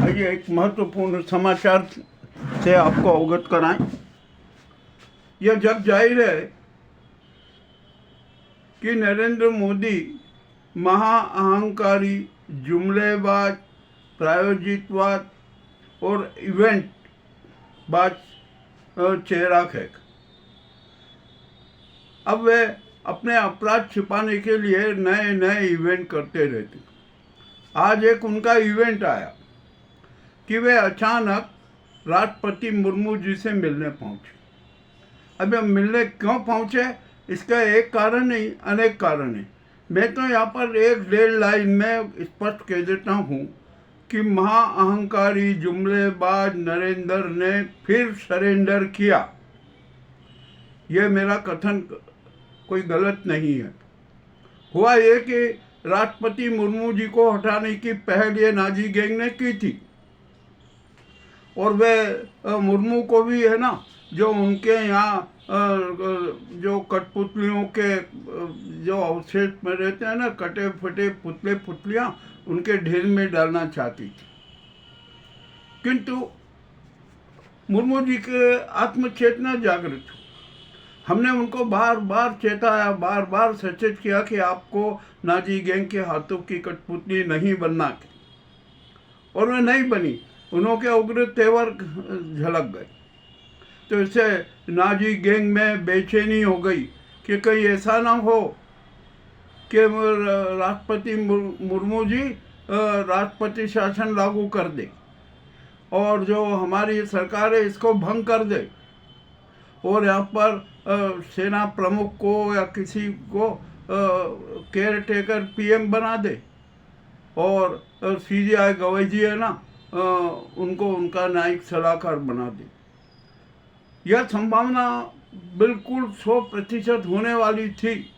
आइए एक महत्वपूर्ण समाचार से आपको अवगत कराएं। यह जग जाहिर है कि नरेंद्र मोदी महाअहंकारी, जुमलेबाज, प्रायोजितवाद और इवेंट बाज चेहरा है। अब वे अपने अपराध छिपाने के लिए नए नए इवेंट करते रहते। आज एक उनका इवेंट आया कि वे अचानक राष्ट्रपति मुर्मू जी से मिलने पहुंचे। अब ये मिलने क्यों पहुंचे, इसका एक कारण नहीं, अनेक कारण है। मैं तो यहाँ पर एक डेढ़ लाइन में स्पष्ट कह देता हूँ कि महाअहंकारी जुमलेबाज नरेंद्र ने फिर सरेंडर किया। यह मेरा कथन कोई गलत नहीं है। हुआ ये कि राष्ट्रपति मुर्मू जी को हटाने की पहल ये नाजी गैंग ने की थी, और वे मुर्मू को भी है ना, जो उनके यहाँ जो कठपुतलियों के जो अवशेष में रहते हैं ना, कटे फटे पुतले पुतलियाँ, उनके ढेर में डालना चाहती थी। किंतु मुर्मू जी के आत्मचेतना जागृत हुई। हमने उनको बार बार चेताया, बार बार सचेत किया कि आपको नाजी गैंग के हाथों की कठपुतली नहीं बनना की, और वे नहीं बनी। उन्होंने उग्र तेवर झलक गए। तो इससे नाजी गैंग में बेचैनी हो गई कि कहीं ऐसा ना हो कि राष्ट्रपति मुर्मू जी राष्ट्रपति शासन लागू कर दे और जो हमारी सरकार है इसको भंग कर दे, और यहाँ पर सेना प्रमुख को या किसी को केयर टेकर पीएम बना दे, और सीजीआई गवई जी है ना, उनको उनका न्यायिक सलाहकार बना दे। यह संभावना बिल्कुल 100% होने वाली थी,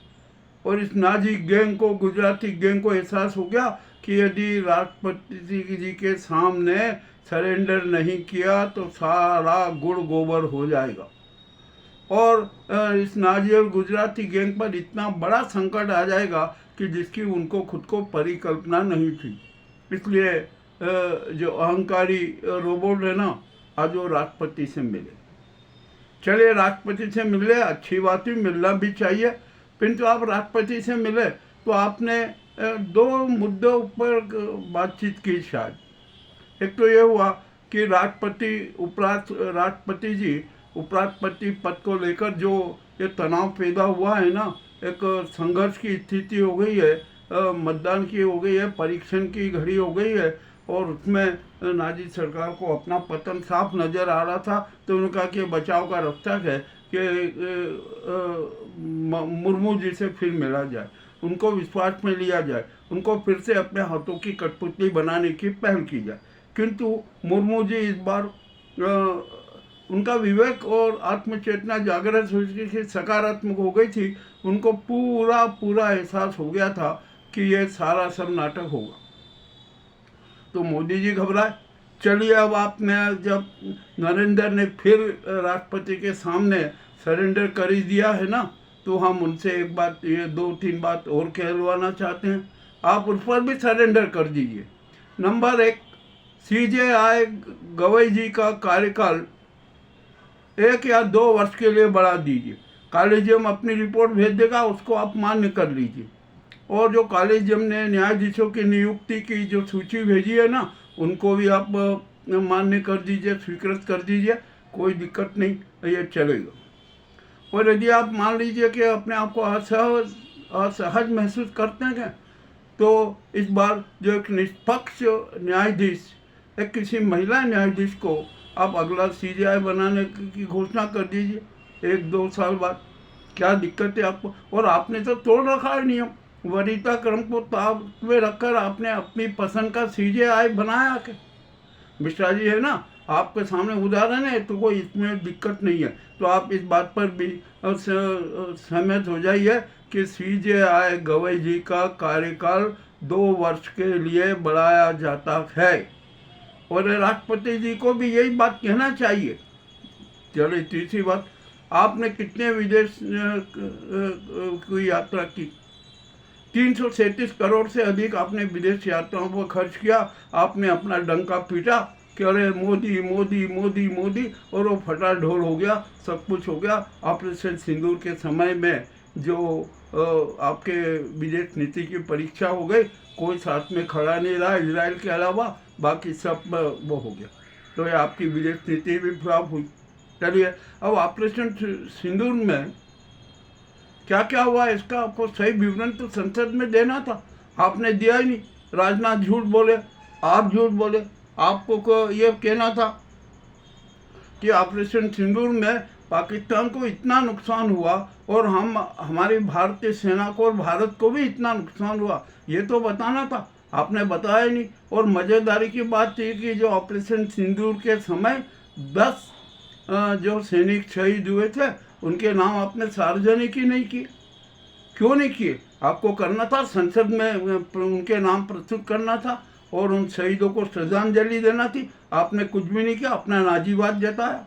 और इस नाजी गैंग को, गुजराती गैंग को एहसास हो गया कि यदि राष्ट्रपति जी के सामने सरेंडर नहीं किया तो सारा गुड़ गोबर हो जाएगा, और इस नाजी और गुजराती गैंग पर इतना बड़ा संकट आ जाएगा कि जिसकी उनको खुद को परिकल्पना नहीं थी। इसलिए जो अहंकारी रोबोट है ना, आज वो राष्ट्रपति से मिले। चलिए राष्ट्रपति से मिले, अच्छी बात ही, मिलना भी चाहिए। किंतु आप राष्ट्रपति से मिले तो आपने दो मुद्दों पर बातचीत की शायद। एक तो ये हुआ कि राष्ट्रपति जी उपराष्ट्रपति पद को लेकर जो ये तनाव पैदा हुआ है ना, एक संघर्ष की स्थिति हो गई है, मतदान की हो गई है, परीक्षण की घड़ी हो गई है, और उसमें नाजी सरकार को अपना पतन साफ नज़र आ रहा था। तो उन्होंने कहा कि बचाव का रास्ता है कि मुर्मू जी से फिर मिला जाए, उनको विश्वास में लिया जाए, उनको फिर से अपने हाथों की कठपुतली बनाने की पहल की जाए। किंतु मुर्मू जी इस बार उनका विवेक और आत्मचेतना जागृत हुई, सकारात्मक हो गई थी। उनको पूरा एहसास हो गया था कि ये सारा सब नाटक होगा। तो मोदी जी घबराए। चलिए अब आपने, जब नरेंद्र ने फिर राष्ट्रपति के सामने सरेंडर कर ही दिया है ना, तो हम उनसे एक बात, ये 2-3 बात और कहलवाना चाहते हैं। आप उस पर भी सरेंडर कर दीजिए। नंबर 1, सीजेआई गवई जी का कार्यकाल 1 या 2 वर्ष के लिए बढ़ा दीजिए। कॉलेजियम अपनी रिपोर्ट भेज देगा, उसको आप मान्य कर लीजिए। और जो कॉलेजियम ने न्यायाधीशों की नियुक्ति की जो सूची भेजी है ना, उनको भी आप मान्य कर दीजिए, स्वीकृत कर दीजिए, कोई दिक्कत नहीं, ये चलेगा। और यदि आप मान लीजिए कि अपने आप को असहज महसूस करते हैं, तो इस बार जो एक निष्पक्ष न्यायाधीश, एक किसी महिला न्यायाधीश को आप अगला सीजीआई बनाने की घोषणा कर दीजिए 1-2 साल बाद। क्या दिक्कत है आपको? और आपने तो तोड़ रखा है नियम, वरीयता क्रम को ताब में रखकर आपने अपनी पसंद का सीजेआई बनाया के। मिश्रा जी है ना, आपके सामने उदाहरण है, तो कोई इसमें दिक्कत नहीं है। तो आप इस बात पर भी सहमत हो जाइए कि सीजेआई गवई जी का कार्यकाल 2 वर्ष के लिए बढ़ाया जाता है, और राष्ट्रपति जी को भी यही बात कहना चाहिए। चलिए तीसरी बात, आपने कितने विदेश की यात्रा की? 337 करोड़ से अधिक आपने विदेश यात्राओं पर खर्च किया। आपने अपना डंका पीटा कि अरे मोदी मोदी मोदी मोदी, और वो फटा ढोल हो गया, सब कुछ हो गया। ऑपरेशन सिंदूर के समय में जो आपके विदेश नीति की परीक्षा हो गई, कोई साथ में खड़ा नहीं रहा इजराइल के अलावा, बाकी सब वो हो गया। तो ये आपकी विदेश नीति भी फ्लॉप हुई। चलिए, अब ऑपरेशन सिंदूर में क्या क्या हुआ इसका आपको सही विवरण तो संसद में देना था, आपने दिया ही नहीं। राजनाथ झूठ बोले, आप झूठ बोले। आपको ये कहना था कि ऑपरेशन सिंदूर में पाकिस्तान को इतना नुकसान हुआ और हमारी भारतीय सेना को और भारत को भी इतना नुकसान हुआ, ये तो बताना था, आपने बताया ही नहीं। और मज़ेदारी की बात ये कि जो ऑपरेशन सिंदूर के समय 10 जो सैनिक शहीद हुए थे उनके नाम आपने सार्वजनिक ही नहीं किए। क्यों नहीं किए? आपको करना था, संसद में उनके नाम प्रस्तुत करना था और उन शहीदों को श्रद्धांजलि देना थी। आपने कुछ भी नहीं किया, अपना नाजीवाद जताया।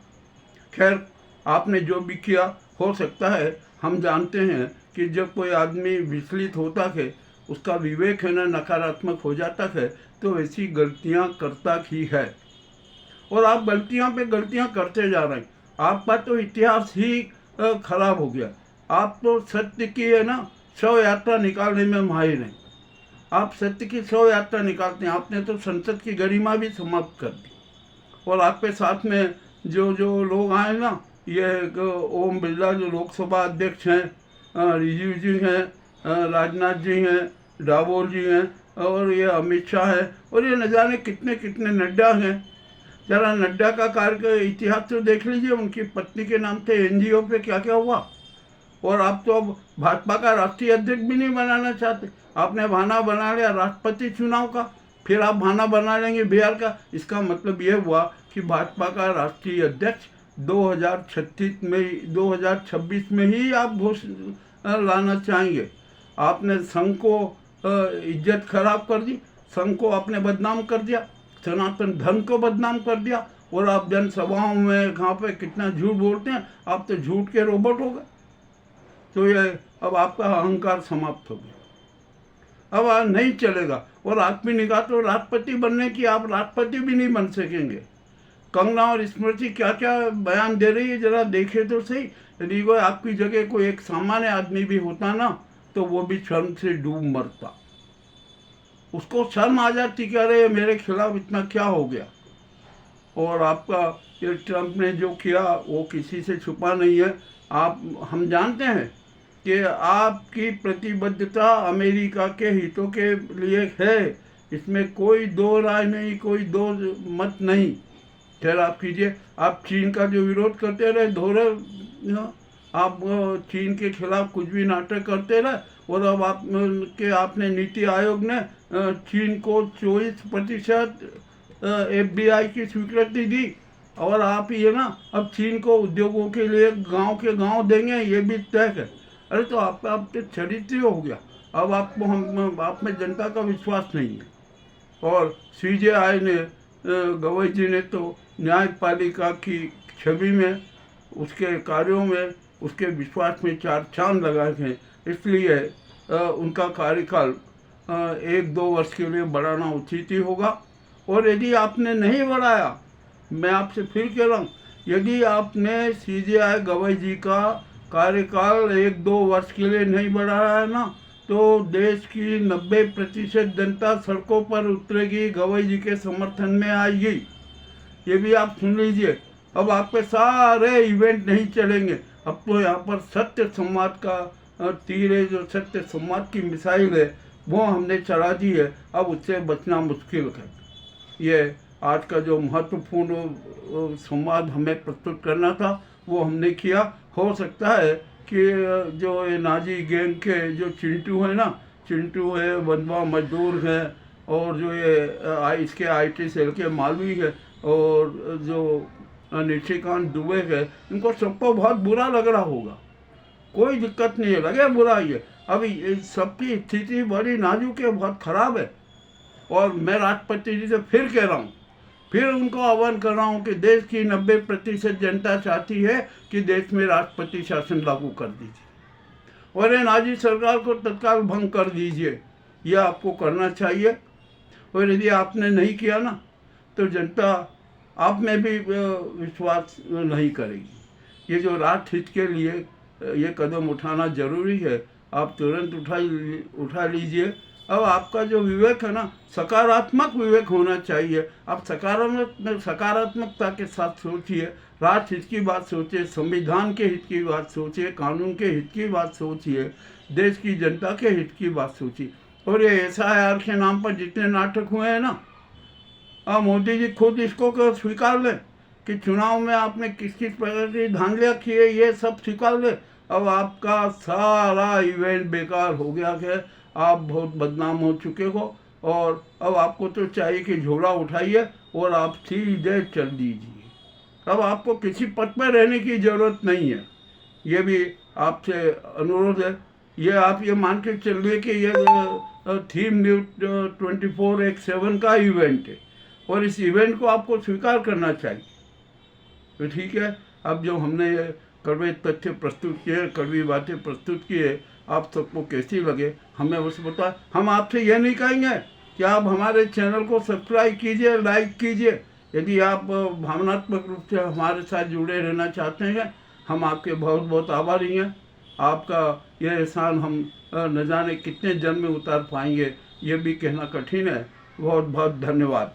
खैर, आपने जो भी किया, हो सकता है, हम जानते हैं कि जब कोई आदमी विचलित होता है, उसका विवेक है ना नकारात्मक हो जाता है, तो ऐसी गलतियां करता ही है। और आप गलतियां पे गलतियां करते जा रहे हैं। आपका तो इतिहास ही खराब हो गया। आप तो सत्य की है ना शव यात्रा निकालने में माहिर हैं। आप सत्य की शव यात्रा निकालते हैं। आपने तो संसद की गरिमा भी समाप्त कर दी। और आपके साथ में जो जो लोग आए ना, ये ओम बिरला जो लोकसभा अध्यक्ष हैं, रिजिजू जी हैं, राजनाथ जी हैं, डाबोर जी हैं, और ये अमित शाह हैं, और ये न जाने कितने कितने नड्डा हैं। जरा नड्डा का कार्य इतिहास तो देख लीजिए, उनकी पत्नी के नाम से एनजीओ पे क्या क्या हुआ। और आप तो अब भाजपा का राष्ट्रीय अध्यक्ष भी नहीं बनाना चाहते। आपने बहाना बना लिया राष्ट्रपति चुनाव का, फिर आप बहाना बना लेंगे बिहार का। इसका मतलब ये हुआ कि भाजपा का राष्ट्रीय अध्यक्ष 2026 में ही आप घोषणा लाना चाहेंगे। आपने संघ को इज्जत खराब कर दी, संघ को आपने बदनाम कर दिया, सनातन धर्म को बदनाम कर दिया। और आप जनसभाओं में कहाँ पे कितना झूठ बोलते हैं, आप तो झूठ के रोबोट हो गए। तो ये अब आपका अहंकार समाप्त हो गया, अब नहीं चलेगा। और आत्मी निगाह तो राष्ट्रपति बनने की, आप राष्ट्रपति भी नहीं बन सकेंगे। कंगना और स्मृति क्या क्या बयान दे रही है, जरा देखे तो सही। यदि कोई आपकी जगह कोई एक सामान्य आदमी भी होता ना, तो वो भी शर्म से डूब मरता। उसको शर्म आ जाती कि अरे मेरे खिलाफ इतना क्या हो गया। और आपका ये ट्रंप ने जो किया वो किसी से छुपा नहीं है। हम जानते हैं कि आपकी प्रतिबद्धता अमेरिका के हितों के लिए है, इसमें कोई दो राय नहीं, कोई दो मत नहीं। खैर, आप कीजिए। आप चीन का जो विरोध करते रहे, दोहरे आप चीन के खिलाफ कुछ भी नाटक करते रहे। और अब आपने नीति आयोग ने चीन को 24% FBI की स्वीकृति दी। और आप ये ना अब चीन को उद्योगों के लिए गांव के गांव देंगे, ये भी तय है। अरे तो आपका अब तो चरित्र हो गया। अब आपको आप में जनता का विश्वास नहीं है। और CJI ने, गवई जी ने तो न्यायपालिका की छवि में, उसके कार्यों में, उसके विश्वास में 4 चांद लगाए हैं। इसलिए उनका कार्यकाल 1-2 वर्ष के लिए बढ़ाना उचित ही होगा। और यदि आपने नहीं बढ़ाया, मैं आपसे फिर कह रहा हूँ, यदि आपने CJI गवई जी का कार्यकाल 1-2 वर्ष के लिए नहीं बढ़ाया है ना, तो देश की 90% जनता सड़कों पर उतरेगी, गवई जी के समर्थन में आएगी। ये भी आप सुन लीजिए। अब आपके सारे इवेंट नहीं चलेंगे। अब तो यहाँ पर सत्य संवाद का तीर है, जो सत्य संवाद की मिसाइल है, वो हमने चढ़ा दी है। अब उससे बचना मुश्किल है। ये आज का जो महत्वपूर्ण संवाद हमें प्रस्तुत करना था, वो हमने किया। हो सकता है कि जो ये नाजी गैंग के जो चिंटू है ना, चिंटू है, बंधुआ मजदूर है, और जो ये इसके IT सेल के मालवी है, और जो निशिकांत दुबे है, इनको सबको बहुत बुरा लग रहा होगा। कोई दिक्कत नहीं है, लगे बुरा ही है। अभी सबकी स्थिति बड़ी नाजुक है, बहुत ख़राब है। और मैं राष्ट्रपति जी से फिर कह रहा हूँ, फिर उनको आह्वान कर रहा हूँ कि देश की 90% जनता चाहती है कि देश में राष्ट्रपति शासन लागू कर दीजिए। और ये नाजी सरकार को तत्काल भंग कर दीजिए, यह आपको करना चाहिए। और यदि आपने नहीं किया ना तो जनता आप में भी विश्वास नहीं करेगी। ये जो राष्ट्रहित के लिए ये कदम उठाना जरूरी है, आप तुरंत उठा लीजिए। अब आपका जो विवेक है ना, सकारात्मक विवेक होना चाहिए। आप सकारात्मकता के साथ सोचिए, राष्ट्र हित की बात सोचिए, संविधान के हित की बात सोचिए, कानून के हित की बात सोचिए, देश की जनता के हित की बात सोचिए। और ये SIR के नाम पर जितने नाटक हुए हैं ना, मोदी जी खुद इसको स्वीकार लें कि चुनाव में आपने किस किस प्रकार की धांधलियाँ की है, ये सब स्वीकार लें। अब आपका सारा इवेंट बेकार हो गया है, आप बहुत बदनाम हो चुके हो। और अब आपको तो चाहिए कि झोला उठाइए और आप सीधे चल दीजिए। अब आपको किसी पद पर रहने की ज़रूरत नहीं है, ये भी आपसे अनुरोध है। ये आप ये मान के चलिए कि ये थीम न्यूज़ 24/7 का इवेंट है और इस इवेंट को आपको स्वीकार करना चाहिए। तो ठीक है, अब जो हमने ये कड़वे तथ्य प्रस्तुत किए, कड़वी बातें प्रस्तुत किए, आप सबको कैसी लगे हमें बस बता। हम आपसे ये नहीं कहेंगे कि आप हमारे चैनल को सब्सक्राइब कीजिए, लाइक कीजिए। यदि आप भावनात्मक रूप से हमारे साथ जुड़े रहना चाहते हैं, हम आपके बहुत बहुत आभारी हैं। आपका यह एहसान हम न जाने कितने जन्म में उतार पाएंगे, ये भी कहना कठिन है। बहुत बहुत धन्यवाद।